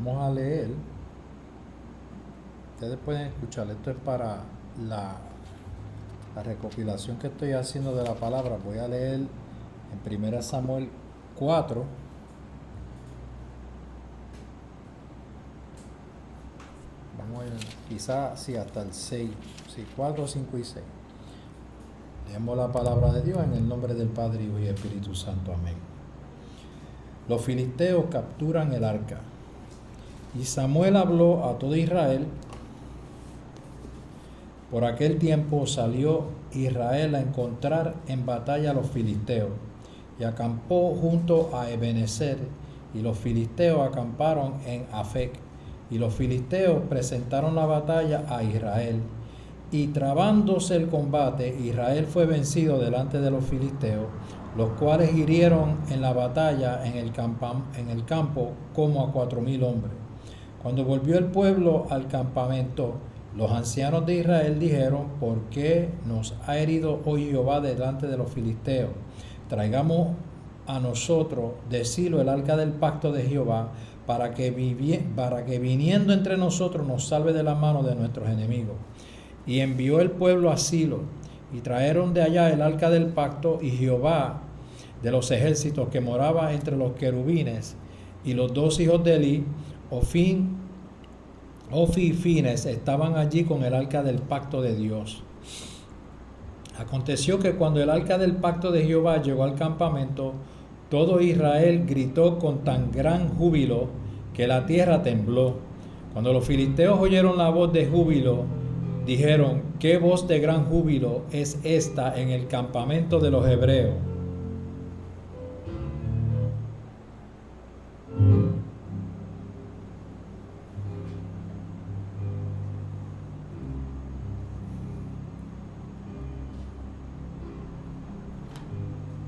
Vamos a leer. Ustedes pueden escuchar. Esto es para la recopilación que estoy haciendo de la palabra. Voy a leer en 1 Samuel 4. Vamos a ir, quizás sí, hasta el 6. Sí, 4, 5 y 6. Leemos la palabra de Dios en el nombre del Padre, Hijo y Espíritu Santo. Amén. Los filisteos capturan el arca. Y Samuel habló a todo Israel. Por aquel tiempo salió Israel a encontrar en batalla a los filisteos, y acampó junto a Ebenezer, y los filisteos acamparon en Afec, y los filisteos presentaron la batalla a Israel. Y trabándose el combate, Israel fue vencido delante de los filisteos, los cuales hirieron en la batalla en el campo como a 4,000 hombres. Cuando volvió el pueblo al campamento, los ancianos de Israel dijeron: ¿por qué nos ha herido hoy Jehová delante de los filisteos? Traigamos a nosotros de Silo el arca del pacto de Jehová, para que viniendo entre nosotros nos salve de la mano de nuestros enemigos. Y envió el pueblo a Silo, y trajeron de allá el arca del pacto, y Jehová de los ejércitos, que moraba entre los querubines, y los 2 hijos de Eli, Ofni y Fines, estaban allí con el arca del pacto de Dios. Aconteció que cuando el arca del pacto de Jehová llegó al campamento, todo Israel gritó con tan gran júbilo que la tierra tembló. Cuando los filisteos oyeron la voz de júbilo, dijeron: ¿qué voz de gran júbilo es esta en el campamento de los hebreos?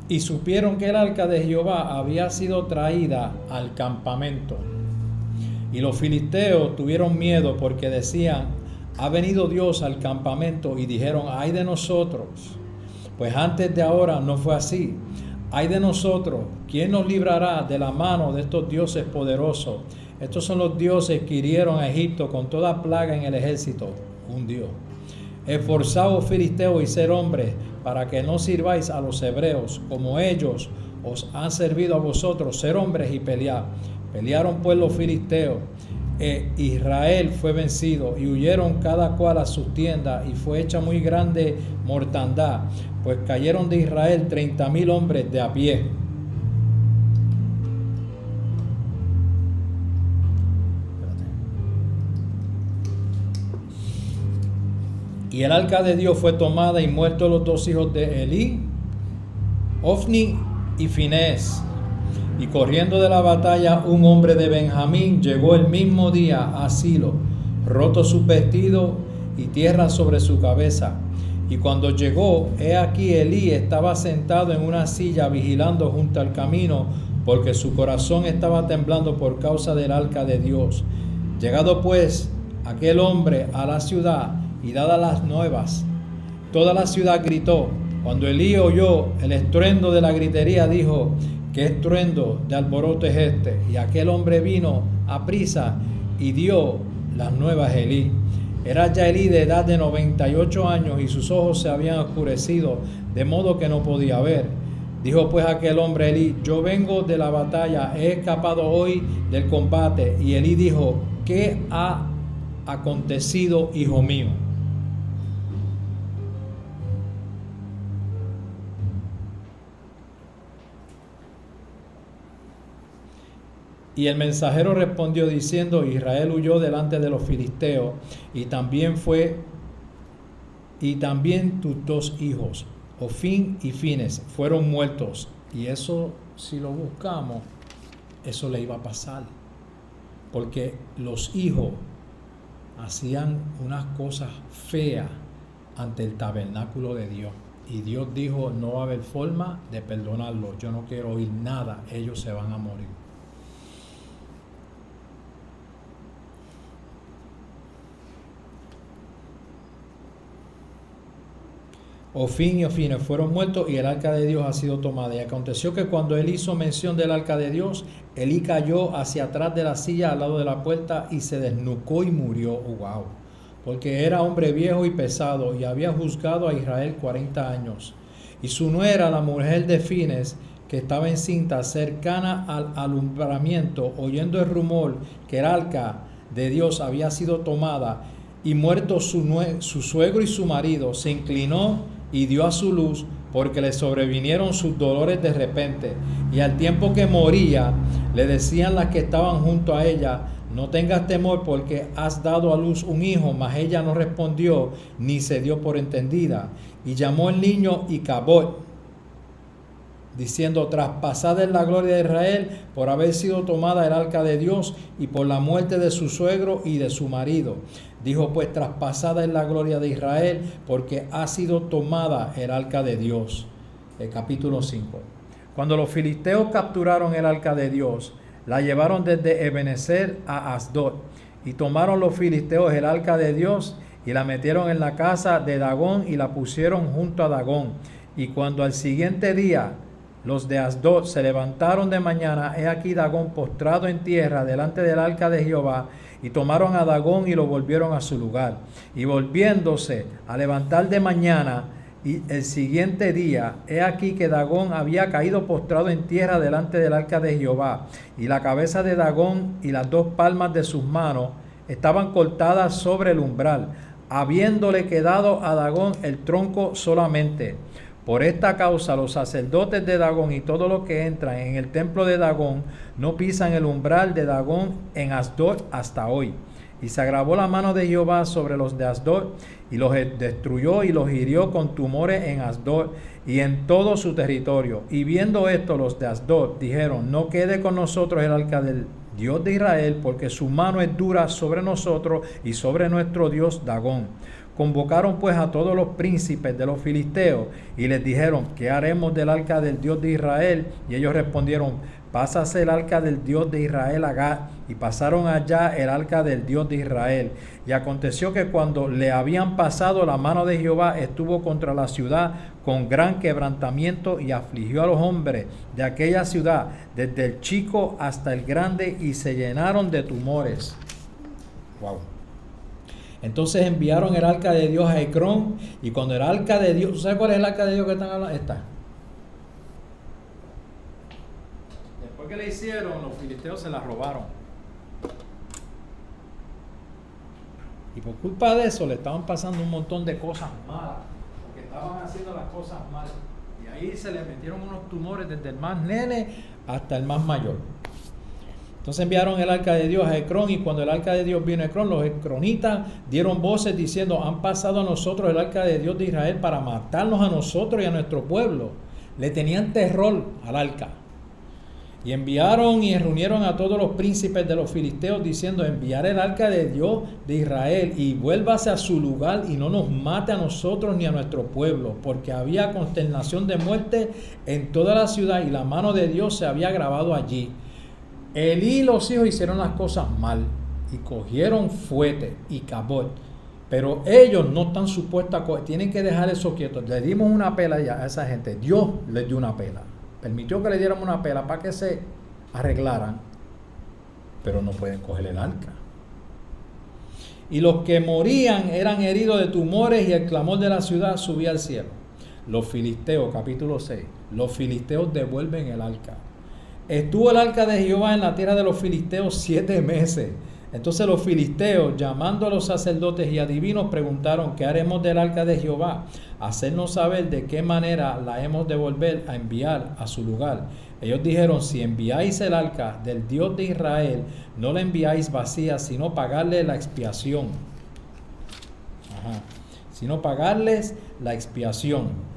Y supieron que el arca de Jehová había sido traída al campamento. Y los filisteos tuvieron miedo, porque decían: ha venido Dios al campamento. Y dijeron: ay de nosotros, pues antes de ahora no fue así. Ay de nosotros, ¿quién nos librará de la mano de estos dioses poderosos? Estos son los dioses que hirieron a Egipto con toda plaga en el ejército. Un Dios. Esforzaos, filisteos, y ser hombres, para que no sirváis a los hebreos, como ellos os han servido a vosotros. Ser hombres y pelear. Pelearon pues los filisteos, Israel fue vencido, y huyeron cada cual a sus tiendas, y fue hecha muy grande mortandad, pues cayeron de Israel 30,000 hombres de a pie. Y el arca de Dios fue tomada, y muertos los 2 hijos de Eli, Ofni y Finés. Y corriendo de la batalla, un hombre de Benjamín llegó el mismo día a Silo, roto su vestido y tierra sobre su cabeza. Y cuando llegó, he aquí Elí estaba sentado en una silla vigilando junto al camino, porque su corazón estaba temblando por causa del arca de Dios. Llegado pues aquel hombre a la ciudad y dadas las nuevas, toda la ciudad gritó. Cuando Elí oyó el estruendo de la gritería, dijo: ¿qué estruendo de alboroto es este? Y aquel hombre vino a prisa y dio las nuevas a Elí. Era ya Elí de edad de 98 años, y sus ojos se habían oscurecido, de modo que no podía ver. Dijo pues aquel hombre a Elí: yo vengo de la batalla, he escapado hoy del combate. Y Elí dijo: ¿qué ha acontecido, hijo mío? Y el mensajero respondió diciendo: Israel huyó delante de los filisteos, y también tus 2 hijos, Ofni y Fines, fueron muertos. Y eso, si lo buscamos, eso le iba a pasar, porque los hijos hacían unas cosas feas ante el tabernáculo de Dios. Y Dios dijo: no va a haber forma de perdonarlos, yo no quiero oír nada, ellos se van a morir. Ofín y Ofines fueron muertos y el arca de Dios ha sido tomada. Y aconteció que cuando él hizo mención del arca de Dios, Elí cayó hacia atrás de la silla al lado de la puerta y se desnucó y murió. ¡Wow! Porque era hombre viejo y pesado y había juzgado a Israel 40 años. Y su nuera, la mujer de Fines, que estaba encinta cercana al alumbramiento, oyendo el rumor que el arca de Dios había sido tomada, y muerto su suegro y su marido, se inclinó y dio a su luz, porque le sobrevinieron sus dolores de repente. Y al tiempo que moría, le decían las que estaban junto a ella: no tengas temor, porque has dado a luz un hijo. Mas ella no respondió, ni se dio por entendida. Y llamó el niño Icabod, diciendo: traspasada es la gloria de Israel por haber sido tomada el arca de Dios y por la muerte de su suegro y de su marido. Dijo pues: traspasada es la gloria de Israel porque ha sido tomada el arca de Dios. El capítulo 5. Cuando los filisteos capturaron el arca de Dios, la llevaron desde Ebenezer a Asdod, y tomaron los filisteos el arca de Dios y la metieron en la casa de Dagón y la pusieron junto a Dagón. Y cuando al siguiente día los de Asdod se levantaron de mañana, he aquí Dagón postrado en tierra delante del arca de Jehová, y tomaron a Dagón y lo volvieron a su lugar. Y volviéndose a levantar de mañana y el siguiente día, he aquí que Dagón había caído postrado en tierra delante del arca de Jehová, y la cabeza de Dagón y las dos palmas de sus manos estaban cortadas sobre el umbral, habiéndole quedado a Dagón el tronco solamente. Por esta causa los sacerdotes de Dagón y todos los que entran en el templo de Dagón no pisan el umbral de Dagón en Asdod hasta hoy. Y se agravó la mano de Jehová sobre los de Asdod, y los destruyó y los hirió con tumores en Asdod y en todo su territorio. Y viendo esto, los de Asdod dijeron: no quede con nosotros el arca del Dios de Israel, porque su mano es dura sobre nosotros y sobre nuestro Dios Dagón. Convocaron pues a todos los príncipes de los filisteos y les dijeron: ¿qué haremos del arca del Dios de Israel? Y ellos respondieron: pásase el arca del Dios de Israel a Gat. Y pasaron allá el arca del Dios de Israel. Y aconteció que cuando le habían pasado, la mano de Jehová estuvo contra la ciudad con gran quebrantamiento, y afligió a los hombres de aquella ciudad, desde el chico hasta el grande, y se llenaron de tumores. Wow. Entonces enviaron el arca de Dios a Ecrón, y cuando el arca de Dios, ¿sabes cuál es el arca de Dios que están hablando? Esta. Después que le hicieron, los filisteos se la robaron. Y por culpa de eso le estaban pasando un montón de cosas malas, porque estaban haciendo las cosas mal. Y ahí se le metieron unos tumores desde el más nene hasta el más mayor. Entonces enviaron el arca de Dios a Ecrón, y cuando el arca de Dios vino a Ecrón, los ecronitas dieron voces diciendo: han pasado a nosotros el arca de Dios de Israel para matarnos a nosotros y a nuestro pueblo. Le tenían terror al arca. Y enviaron y reunieron a todos los príncipes de los filisteos diciendo: enviar el arca de Dios de Israel y vuélvase a su lugar y no nos mate a nosotros ni a nuestro pueblo, porque había consternación de muerte en toda la ciudad y la mano de Dios se había agravado allí. Elí y los hijos hicieron las cosas mal y cogieron fuete y cabot, pero ellos no están supuestos a tienen que dejar eso quieto. Le dimos una pela ya a esa gente. Dios les dio una pela, permitió que le diéramos una pela para que se arreglaran, pero no pueden coger el arca. Y los que morían eran heridos de tumores, y el clamor de la ciudad subía al cielo. Los filisteos, capítulo 6, los filisteos devuelven el arca. Estuvo el arca de Jehová en la tierra de los filisteos 7 meses. Entonces los filisteos, llamando a los sacerdotes y adivinos, preguntaron: ¿qué haremos del arca de Jehová? Hacernos saber de qué manera la hemos de volver a enviar a su lugar. Ellos dijeron: si enviáis el arca del Dios de Israel, no la enviáis vacía, sino pagarle la expiación. Sino pagarles la expiación.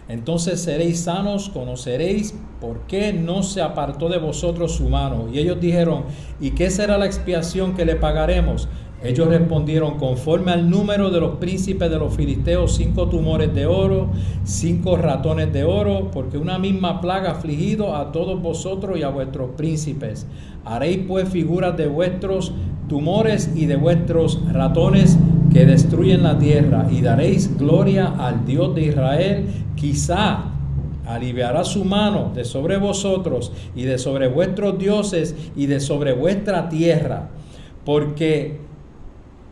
Entonces seréis sanos, conoceréis por qué no se apartó de vosotros su mano. Y ellos dijeron: ¿y qué será la expiación que le pagaremos? Ellos respondieron: conforme al número de los príncipes de los filisteos, 5 tumores de oro, 5 ratones de oro, porque una misma plaga ha afligido a todos vosotros y a vuestros príncipes. Haréis pues figuras de vuestros tumores y de vuestros ratones que destruyen la tierra, y daréis gloria al Dios de Israel. Quizá aliviará su mano de sobre vosotros y de sobre vuestros dioses y de sobre vuestra tierra, porque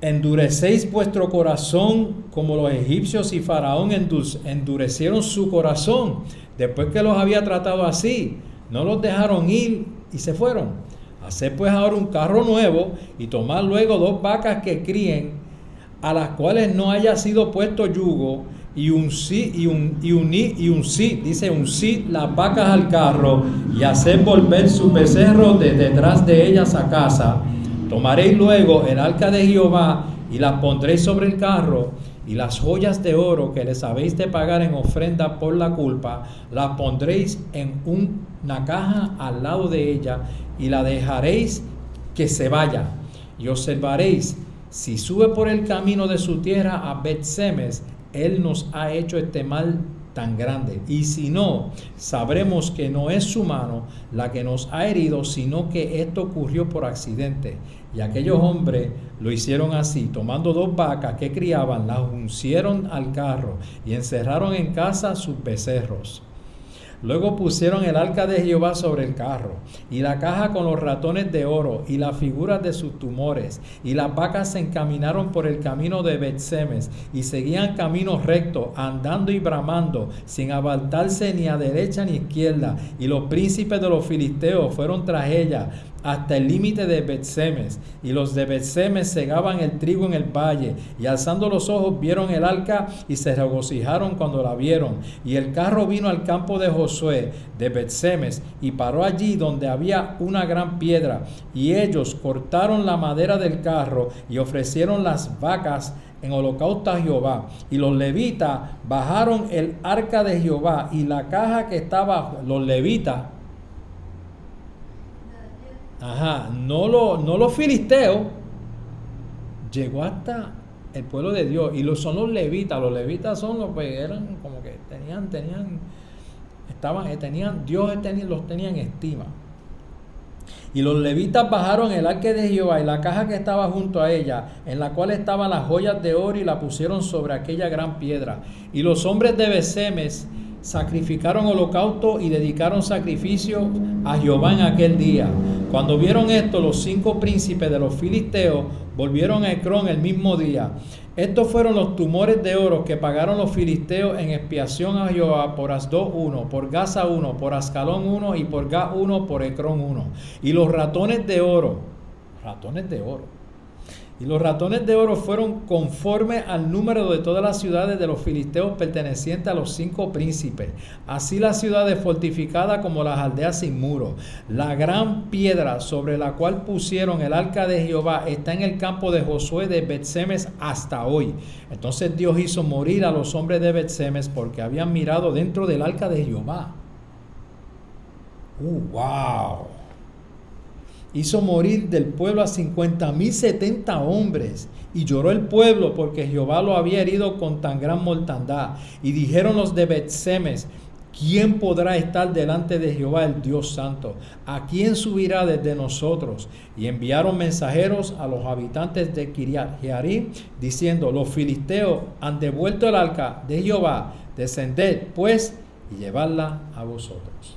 endurecéis vuestro corazón como los egipcios, y Faraón endurecieron su corazón después que los había tratado así. No los dejaron ir y se fueron. Haced pues ahora un carro nuevo, y tomad luego 2 vacas que críen, a las cuales no haya sido puesto yugo, y uncid las vacas al carro, y haced volver sus becerros de detrás de ellas a casa. Tomaréis luego el arca de Jehová, y las pondréis sobre el carro, y las joyas de oro que les habéis de pagar en ofrenda por la culpa, las pondréis en una caja al lado de ella, y la dejaréis que se vaya. Y observaréis, si sube por el camino de su tierra a Bet-Semes, él nos ha hecho este mal tan grande. Y si no, sabremos que no es su mano la que nos ha herido, sino que esto ocurrió por accidente. Y aquellos hombres lo hicieron así, tomando 2 vacas que criaban, las uncieron al carro y encerraron en casa sus becerros. Luego pusieron el arca de Jehová sobre el carro, y la caja con los ratones de oro, y las figuras de sus tumores, y las vacas se encaminaron por el camino de Bet-Semes, y seguían camino recto, andando y bramando, sin apartarse ni a derecha ni a izquierda. Y los príncipes de los filisteos fueron tras ella hasta el límite de Bet-Semes, y los de Bet-Semes segaban el trigo en el valle, y alzando los ojos vieron el arca y se regocijaron cuando la vieron. Y el carro vino al campo de Josué de Bet-Semes y paró allí donde había una gran piedra, y ellos cortaron la madera del carro y ofrecieron las vacas en holocausto a Jehová. Y los levitas bajaron el arca de Jehová y la caja que estaba, los levitas, no los filisteos, llegó hasta el pueblo de Dios. Y son los levitas son los que eran como que Dios los tenía en estima. Y los levitas bajaron el arca de Jehová y la caja que estaba junto a ella, en la cual estaban las joyas de oro, y la pusieron sobre aquella gran piedra. Y los hombres de Bet-Semes sacrificaron holocausto y dedicaron sacrificio a Jehová en aquel día. Cuando vieron esto, los 5 príncipes de los filisteos volvieron a Ecrón el mismo día. Estos fueron los tumores de oro que pagaron los filisteos en expiación a Jehová por Asdod 1, por Gaza 1, por Ascalón 1, y por Gat 1, por Ecrón 1. Y los ratones de oro. Y los ratones de oro fueron conforme al número de todas las ciudades de los filisteos pertenecientes a los 5 príncipes. Así las ciudades fortificadas como las aldeas sin muros. La gran piedra sobre la cual pusieron el arca de Jehová está en el campo de Josué de Bet-Semes hasta hoy. Entonces Dios hizo morir a los hombres de Bet-Semes porque habían mirado dentro del arca de Jehová. ¡Wow! Hizo morir del pueblo a 50,070 hombres, y lloró el pueblo porque Jehová lo había herido con tan gran mortandad. Y dijeron los de Bet-Semes: ¿quién podrá estar delante de Jehová el Dios Santo? ¿A quién subirá desde nosotros? Y enviaron mensajeros a los habitantes de Kiriat Jearim, diciendo: los filisteos han devuelto el arca de Jehová, descended pues y llevadla a vosotros.